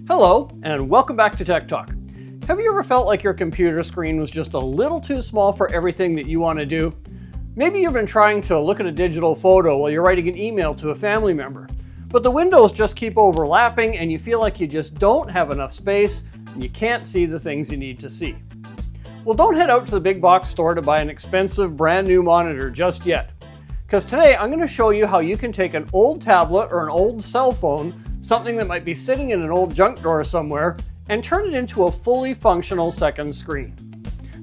Hello, and welcome back to Tech Talk. Have you ever felt like your computer screen was just a little too small for everything that you want to do? Maybe you've been trying to look at a digital photo while you're writing an email to a family member, but the windows just keep overlapping and you feel like you just don't have enough space and you can't see the things you need to see. Well, don't head out to the big box store to buy an expensive brand new monitor just yet, because today I'm going to show you how you can take an old tablet or an old cell phone, something that might be sitting in an old junk drawer somewhere, and turn it into a fully functional second screen.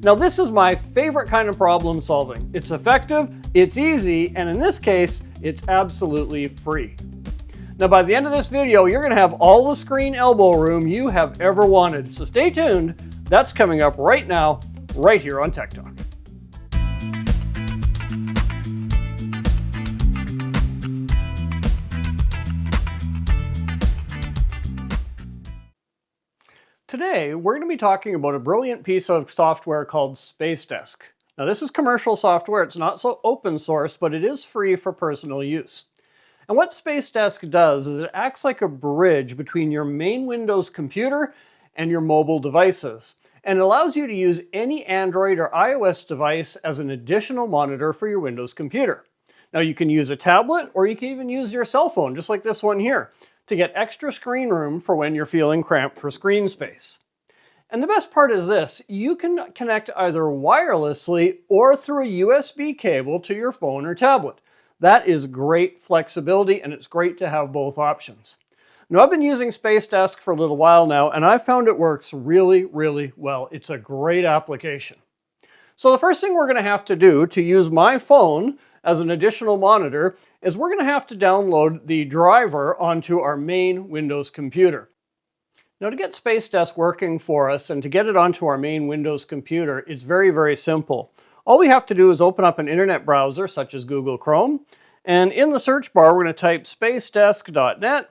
Now, this is my favorite kind of problem solving. It's effective, it's easy, and in this case, it's absolutely free. Now, by the end of this video, you're going to have all the screen elbow room you have ever wanted. So stay tuned. That's coming up right now, right here on Tech Talk. Today, we're going to be talking about a brilliant piece of software called Spacedesk. Now, this is commercial software. It's not so open source, but it is free for personal use. And what Spacedesk does is it acts like a bridge between your main Windows computer and your mobile devices. And it allows you to use any Android or iOS device as an additional monitor for your Windows computer. Now, you can use a tablet or you can even use your cell phone, just like this one here, to get extra screen room for when you're feeling cramped for screen space. And the best part is this: you can connect either wirelessly or through a USB cable to your phone or tablet. That is great flexibility, and it's great to have both options. Now, I've been using Spacedesk for a little while now, and I found it works really, really well. It's a great application. So the first thing we're going to have to do to use my phone as an additional monitor is we're going to have to download the driver onto our main Windows computer. Now, to get Spacedesk working for us and to get it onto our main Windows computer, it's very, very simple. All we have to do is open up an internet browser such as Google Chrome, and in the search bar we're going to type spacedesk.net,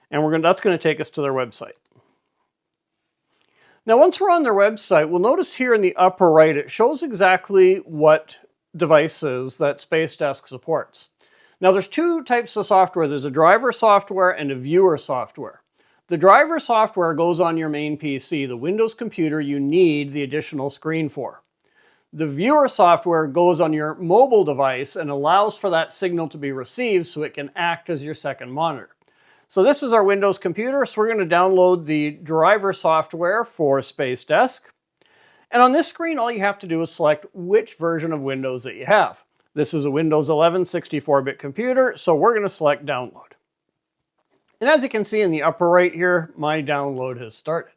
and that's going to take us to their website. Now, once we're on their website, we'll notice here in the upper right, it shows exactly what devices that Spacedesk supports. Now, there's two types of software. There's a driver software and a viewer software. The driver software goes on your main PC, the Windows computer you need the additional screen for. The viewer software goes on your mobile device and allows for that signal to be received so it can act as your second monitor. So this is our Windows computer, so we're going to download the driver software for Spacedesk. And on this screen, all you have to do is select which version of Windows that you have. This is a Windows 11 64-bit computer, so we're going to select download. And as you can see in the upper right here, my download has started.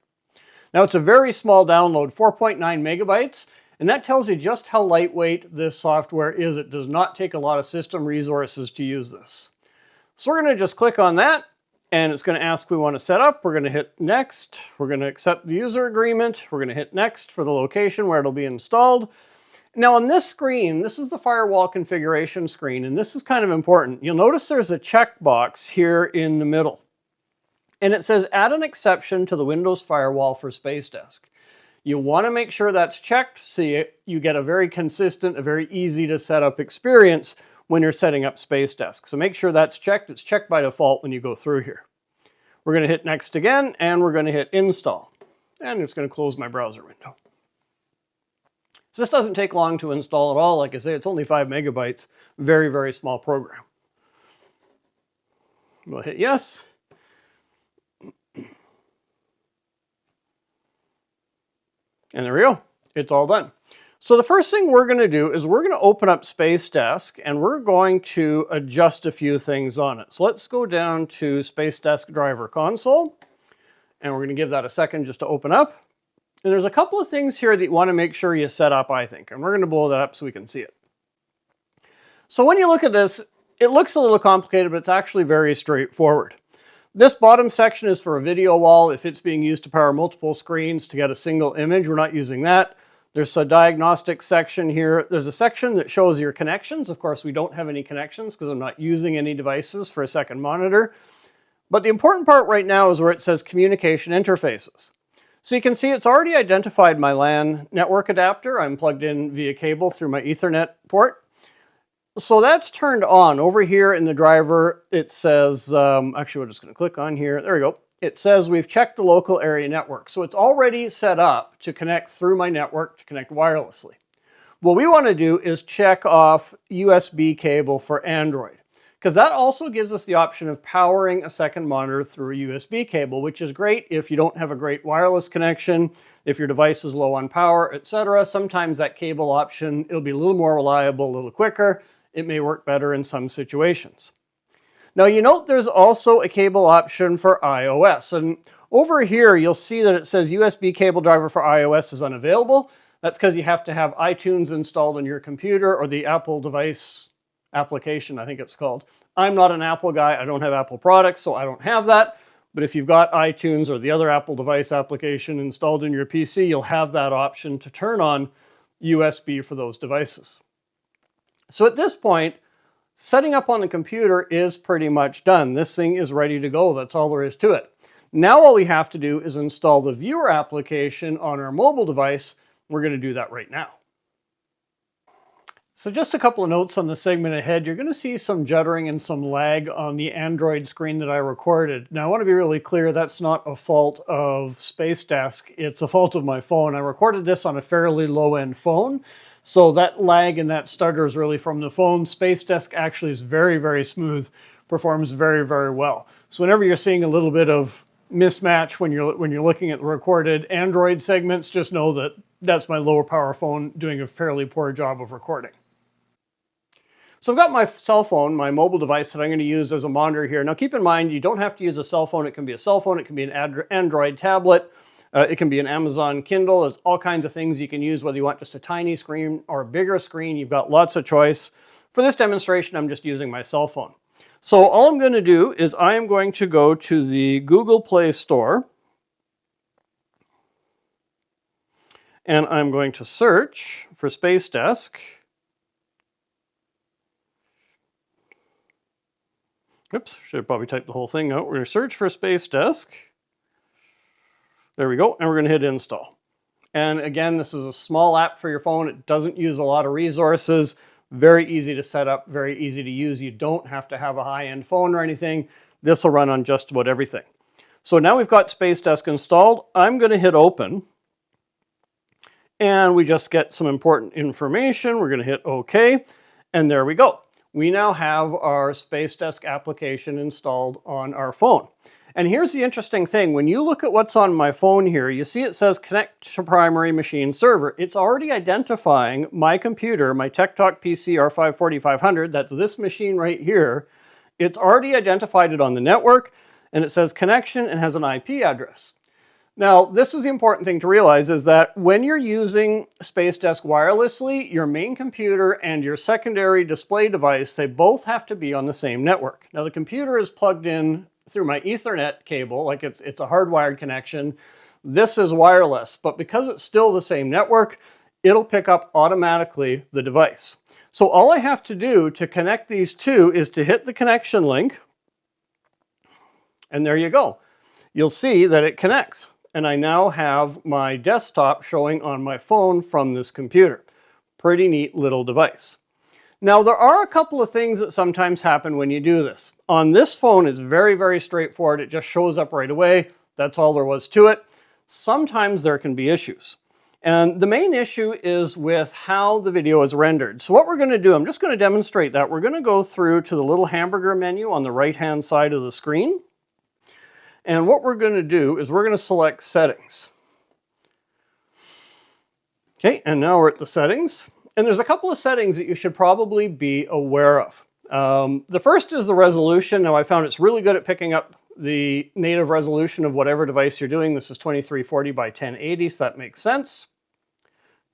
Now, it's a very small download, 4.9 megabytes, and that tells you just how lightweight this software is. It does not take a lot of system resources to use this. So we're going to just click on that, and it's going to ask if we want to set up. We're going to hit next. We're going to accept the user agreement. We're going to hit next for the location where it'll be installed. Now, on this screen, this is the firewall configuration screen, and this is kind of important. You'll notice there's a checkbox here in the middle, and it says add an exception to the Windows firewall for Spacedesk. You want to make sure that's checked so you get a very consistent, a very easy to set up experience when you're setting up Spacedesk. So make sure that's checked. It's checked by default when you go through here. We're going to hit next again, and we're going to hit install. And it's going to close my browser window. So this doesn't take long to install at all. Like I say, it's only 5 megabytes. Very, very small program. We'll hit yes. And there we go. It's all done. So the first thing we're going to do is we're going to open up Spacedesk, and we're going to adjust a few things on it. So let's go down to Spacedesk Driver Console, and we're going to give that a second just to open up. And there's a couple of things here that you want to make sure you set up, I think, and we're going to blow that up so we can see it. So when you look at this, it looks a little complicated, but it's actually very straightforward. This bottom section is for a video wall if it's being used to power multiple screens to get a single image. We're not using that. There's a diagnostic section here. There's a section that shows your connections. Of course, we don't have any connections because I'm not using any devices for a second monitor. But the important part right now is where it says communication interfaces. So you can see it's already identified my LAN network adapter. I'm plugged in via cable through my Ethernet port. So that's turned on. Over here in the driver, it says, actually, we're just going to click on here. There we go. It says we've checked the local area network. So it's already set up to connect through my network to connect wirelessly. What we want to do is check off USB cable for Android, because that also gives us the option of powering a second monitor through a USB cable, which is great if you don't have a great wireless connection, if your device is low on power, etc. Sometimes that cable option, it'll be a little more reliable, a little quicker. It may work better in some situations. Now you note there's also a cable option for iOS, and over here you'll see that it says USB cable driver for iOS is unavailable. That's because you have to have iTunes installed on your computer, or the Apple device application, I think it's called. I'm not an Apple guy, I don't have Apple products, so I don't have that. But if you've got iTunes or the other Apple device application installed in your PC, you'll have that option to turn on USB for those devices. So at this point, setting up on the computer is pretty much done. This thing is ready to go. That's all there is to it. Now all we have to do is install the viewer application on our mobile device. We're going to do that right now. So just a couple of notes on the segment ahead. You're going to see some juddering and some lag on the Android screen that I recorded. Now I want to be really clear, that's not a fault of Spacedesk. It's a fault of my phone. I recorded this on a fairly low-end phone. So that lag and that stutter is really from the phone. Spacedesk actually is very, very smooth, performs very, very well. So whenever you're seeing a little bit of mismatch when you're looking at the recorded Android segments, just know that that's my lower power phone doing a fairly poor job of recording. So I've got my cell phone, my mobile device that I'm going to use as a monitor here. Now keep in mind, you don't have to use a cell phone. It can be a cell phone, it can be an Android tablet. It can be an Amazon Kindle. There's all kinds of things you can use, whether you want just a tiny screen or a bigger screen. You've got lots of choice. For this demonstration, I'm just using my cell phone. So all I'm going to do is I am going to go to the Google Play Store. And I'm going to search for Spacedesk. Oops, should have probably typed the whole thing out. We're going to search for Spacedesk. There we go, and we're going to hit install. And again, this is a small app for your phone. It doesn't use a lot of resources. Very easy to set up, very easy to use. You don't have to have a high-end phone or anything. This will run on just about everything. So now we've got Spacedesk installed. I'm going to hit open. And we just get some important information. We're going to hit OK. And there we go. We now have our Spacedesk application installed on our phone. And here's the interesting thing. When you look at what's on my phone here, you see it says connect to primary machine server. It's already identifying my computer, my tektoc PC R540-500. That's this machine right here. It's already identified it on the network, and it says connection and has an IP address. Now, this is the important thing to realize, is that when you're using Spacedesk wirelessly, your main computer and your secondary display device, they both have to be on the same network. Now, the computer is plugged in through my Ethernet cable, like it's a hardwired connection. This is wireless, but because it's still the same network, it'll pick up automatically the device. So all I have to do to connect these two is to hit the connection link, and there you go. You'll see that it connects, and I now have my desktop showing on my phone from this computer. Pretty neat little device. Now, there are a couple of things that sometimes happen when you do this. On this phone, it's very, very straightforward. It just shows up right away. That's all there was to it. Sometimes there can be issues. And the main issue is with how the video is rendered. So what we're going to do, I'm just going to demonstrate that. We're going to go through to the little hamburger menu on the right-hand side of the screen. And what we're going to do is we're going to select Settings. Okay, and now we're at the Settings. And there's a couple of settings that you should probably be aware of. The first is the resolution. Now I found it's really good at picking up the native resolution of whatever device you're doing. This is 2340 by 1080, so that makes sense.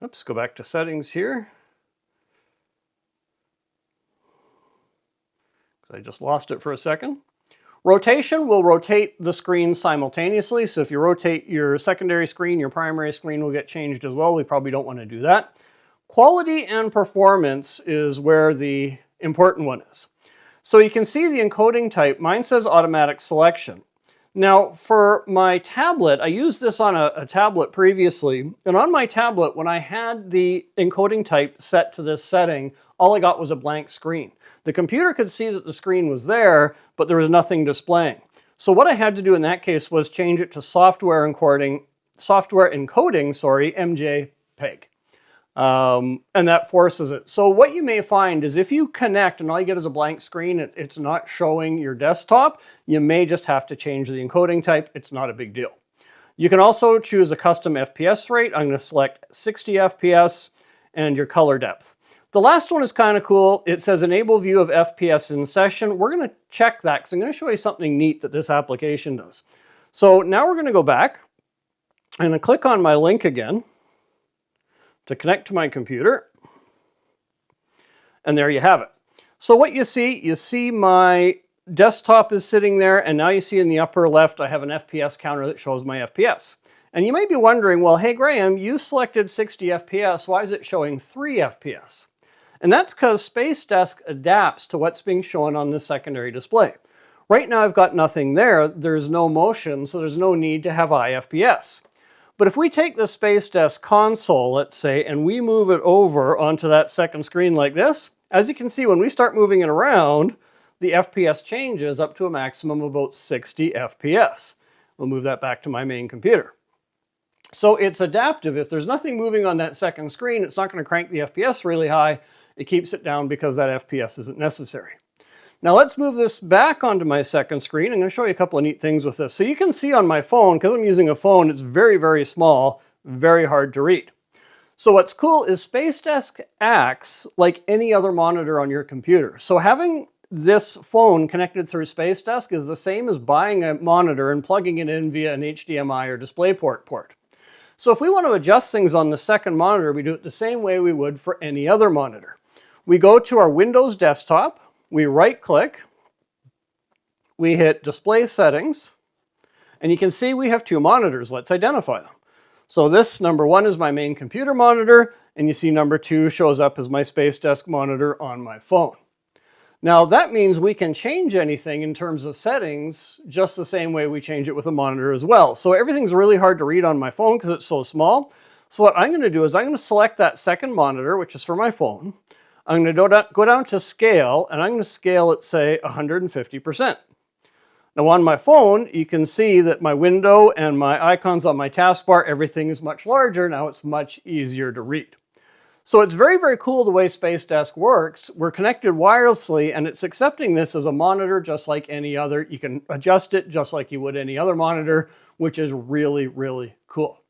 Oops, go back to settings here. Because I just lost it for a second. Rotation will rotate the screen simultaneously. So if you rotate your secondary screen, your primary screen will get changed as well. We probably don't want to do that. Quality and performance is where the important one is. So you can see the encoding type. Mine says automatic selection. Now for my tablet, I used this on a tablet previously, and on my tablet, when I had the encoding type set to this setting, All I got was a blank screen. The computer could see that the screen was there, but there was nothing displaying. So what I had to do in that case was change it to software encoding, MJPEG. And that forces it. So what you may find is if you connect and all you get is a blank screen, it's not showing your desktop, you may just have to change the encoding type. It's not a big deal. You can also choose a custom FPS rate. I'm going to select 60 FPS and your color depth. The last one is kind of cool. It says enable view of FPS in session. We're going to check that because I'm going to show you something neat that this application does. So now we're going to go back and click on my link again to connect to my computer. And there you have it. So what you see my desktop is sitting there, and now you see in the upper left I have an FPS counter that shows my FPS. And you may be wondering, well, hey Graham, you selected 60 FPS, why is it showing 3 FPS? And that's because Spacedesk adapts to what's being shown on the secondary display. Right now I've got nothing there, there's no motion, so there's no need to have high FPS. But if we take the Spacedesk console, let's say, and we move it over onto that second screen like this, as you can see, when we start moving it around, the FPS changes up to a maximum of about 60 FPS. We'll move that back to my main computer. So it's adaptive. If there's nothing moving on that second screen, it's not going to crank the FPS really high. It keeps it down because that FPS isn't necessary. Now let's move this back onto my second screen. I'm going to show you a couple of neat things with this. So you can see on my phone, because I'm using a phone, it's very, very small, very hard to read. So what's cool is Spacedesk acts like any other monitor on your computer. So having this phone connected through Spacedesk is the same as buying a monitor and plugging it in via an HDMI or DisplayPort port. So if we want to adjust things on the second monitor, we do it the same way we would for any other monitor. We go to our Windows desktop, we right-click, we hit Display Settings, and you can see we have 2 monitors. Let's identify them. So this number 1 is my main computer monitor, and you see number 2 shows up as my Spacedesk monitor on my phone. Now that means we can change anything in terms of settings just the same way we change it with a monitor as well. So everything's really hard to read on my phone because it's so small. So what I'm going to do is I'm going to select that second monitor, which is for my phone. I'm going to go down to scale, and I'm going to scale it, say, 150%. Now on my phone, you can see that my window and my icons on my taskbar, everything is much larger. Now it's much easier to read. So it's very, very cool the way Spacedesk works. We're connected wirelessly, and it's accepting this as a monitor just like any other. You can adjust it just like you would any other monitor, which is really, really cool.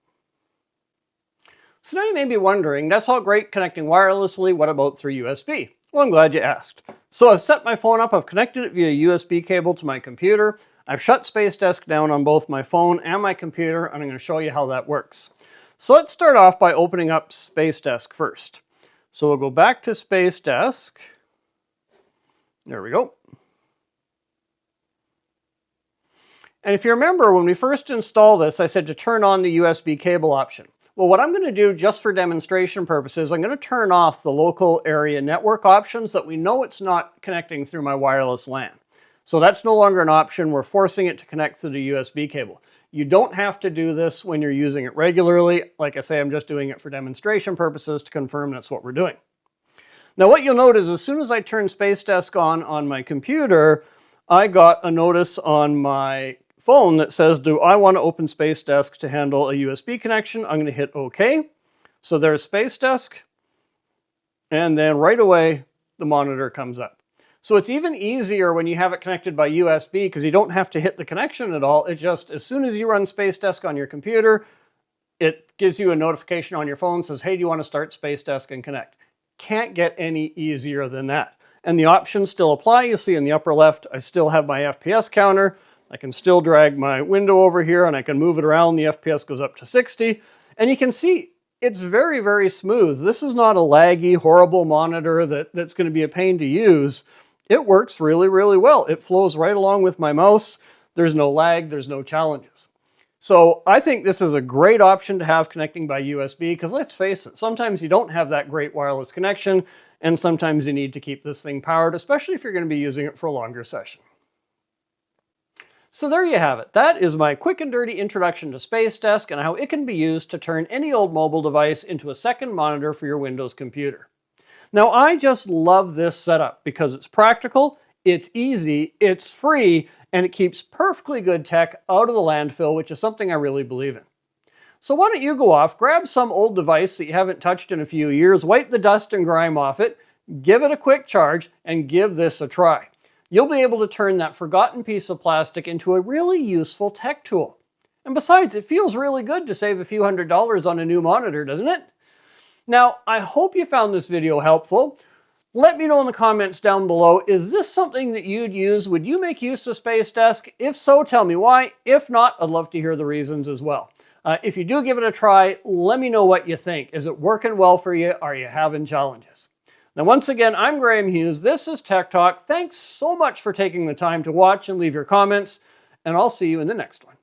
So now you may be wondering, that's all great connecting wirelessly, what about through USB? Well, I'm glad you asked. So I've set my phone up, I've connected it via USB cable to my computer. I've shut Spacedesk down on both my phone and my computer, and I'm going to show you how that works. So let's start off by opening up Spacedesk first. So we'll go back to Spacedesk. There we go. And if you remember, when we first installed this, I said to turn on the USB cable option. Well, what I'm going to do just for demonstration purposes, I'm going to turn off the local area network options that we know it's not connecting through my wireless LAN. So that's no longer an option. We're forcing it to connect through the USB cable. You don't have to do this when you're using it regularly. Like I say, I'm just doing it for demonstration purposes to confirm that's what we're doing. Now what you'll notice is as soon as I turn Spacedesk on my computer, I got a notice on my phone that says, do I want to open Spacedesk to handle a USB connection? I'm going to hit OK. So there's Spacedesk, and then right away the monitor comes up. So it's even easier when you have it connected by USB because you don't have to hit the connection at all. It just, as soon as you run Spacedesk on your computer, it gives you a notification on your phone, says, hey, do you want to start Spacedesk and connect? Can't get any easier than that. And the options still apply. You see in the upper left, I still have my FPS counter. I can still drag my window over here and I can move it around. The FPS goes up to 60. And you can see it's very, very smooth. This is not a laggy, horrible monitor that's going to be a pain to use. It works really, really well. It flows right along with my mouse. There's no lag, there's no challenges. So I think this is a great option to have connecting by USB because let's face it, sometimes you don't have that great wireless connection and sometimes you need to keep this thing powered, especially if you're going to be using it for a longer session. So there you have it. That is my quick and dirty introduction to Spacedesk and how it can be used to turn any old mobile device into a second monitor for your Windows computer. Now, I just love this setup because it's practical, it's easy, it's free, and it keeps perfectly good tech out of the landfill, which is something I really believe in. So why don't you go off, grab some old device that you haven't touched in a few years, wipe the dust and grime off it, give it a quick charge, and give this a try. You'll be able to turn that forgotten piece of plastic into a really useful tech tool. And besides, it feels really good to save a few $100s on a new monitor, doesn't it? Now, I hope you found this video helpful. Let me know in the comments down below, is this something that you'd use? Would you make use of Spacedesk? If so, tell me why. If not, I'd love to hear the reasons as well. If you do give it a try, let me know what you think. Is it working well for you? Are you having challenges? Now, once again, I'm Graham Hughes. This is Tech Talk. Thanks so much for taking the time to watch and leave your comments, and I'll see you in the next one.